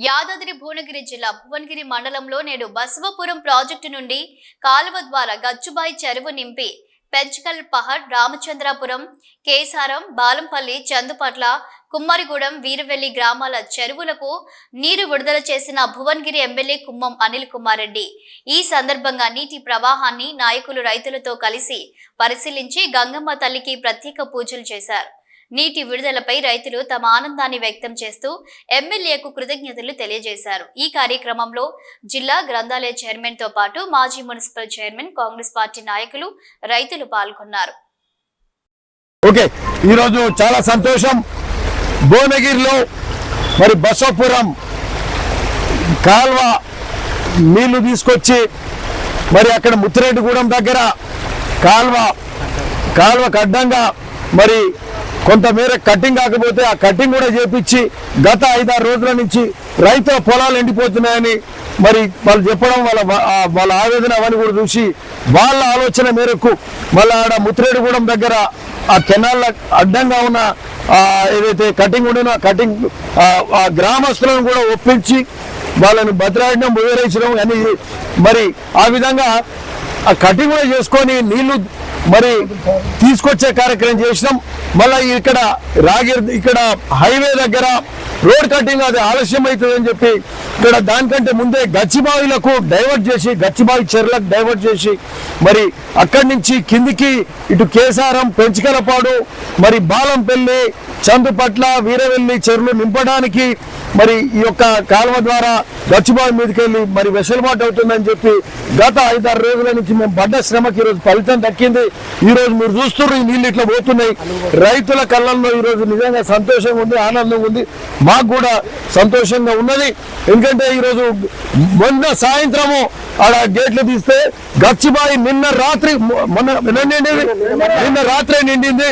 యాదాద్రి భువనగిరి జిల్లా భువనగిరి మండలంలో నేడు బసవపురం ప్రాజెక్టు నుండి కాలువ ద్వారా గచ్చుబాయి చెరువు నింపి పెంచకల్ పహడ్ రామచంద్రాపురం కేసారం బాలంపల్లి చందుపట్ల కుమ్మరిగూడెం వీరవెల్లి గ్రామాల చెరువులకు నీరు విడుదల చేసిన భువనగిరి ఎమ్మెల్యే కుమ్మం అనిల్ కుమార్ రెడ్డి ఈ సందర్భంగా నీటి ప్రవాహాన్ని నాయకులు రైతులతో కలిసి పరిశీలించి గంగమ్మ తల్లికి ప్రత్యేక పూజలు చేశారు. నీటి విడుదలపై రైతులు తమ ఆనందాన్ని వ్యక్తం చేస్తూ ఎమ్మెల్యేకు కృతజ్ఞతలు తెలియజేశారు. ఈ కార్యక్రమంలో జిల్లా గ్రంథాలయ చైర్మన్ తో పాటు మాజీ మున్సిపల్ చైర్మన్, కాంగ్రెస్ పార్టీ నాయకులు, రైతులు పాల్గొన్నారు. ఈరోజు చాలా సంతోషం. భువనగిరిలో మరి బసవపురం కాల్వ నీళ్లు తీసుకొచ్చి మరి అక్కడ ముత్తిరెడ్డిగూడెం దగ్గర కాల్వకు అడ్డంగా మరి కొంతమేర కటింగ్ కాకపోతే ఆ కటింగ్ కూడా చేపించి గత 5-6 రోజుల నుంచి రైతుల పొలాలు ఎండిపోతున్నాయని మరి వాళ్ళు చెప్పడం, వాళ్ళ ఆవేదన అవన్నీ కూడా చూసి వాళ్ళ ఆలోచన మేరకు మళ్ళీ ఆడ ముత్తిరెడ్డిగూడెం దగ్గర ఆ కెనాల్ అడ్డంగా ఉన్న ఏదైతే కటింగ్ ఉండేనో కటింగ్ ఆ గ్రామస్తులను కూడా ఒప్పించి వాళ్ళని బతిరాడడం, ముదిరేసడం అని మరి ఆ విధంగా ఆ కటింగ్ కూడా చేసుకొని నీళ్లు మరి తీసుకొచ్చే కార్యక్రమం చేసినాం. మళ్ళీ ఇక్కడ హైవే దగ్గర రోడ్ కటింగ్ అది ఆలస్యం అవుతుందని చెప్పి ఇక్కడ దానికంటే ముందే గచ్చిబావిలకు డైవర్ట్ చేసి, గచ్చిబావి చెరువులకు డైవర్ట్ చేసి మరి అక్కడి నుంచి కిందికి ఇటు కేసారం, పెంచకలపాడు, మరి బాలంపల్లి, చందుపట్ల, వీరవెల్లి చెరువులు నింపడానికి మరి ఈ యొక్క కాలువ ద్వారా గచ్చిబావి మీదకి వెళ్ళి మరి వెసులుబాటు అవుతుందని చెప్పి గత 5-6 రోజుల నుంచి మేము పడ్డ శ్రమకి ఈరోజు ఫలితం దక్కింది. ఈరోజు మీరు చూస్తున్నారు, ఈ నీళ్ళు ఇట్లా పోతున్నాయి. రైతుల కళ్ళల్లో ఈరోజు నిజంగా సంతోషంగా ఉంది, ఆనందంగా ఉంది. మాకు కూడా సంతోషంగా ఉన్నది. ఎందుకంటే ఈరోజు మొన్న సాయంత్రము ఆడ గేట్లు తీస్తే గచ్చిబాయి నిన్న రాత్రి నిండింది, నిన్న మధ్యాహ్నం నిండింది.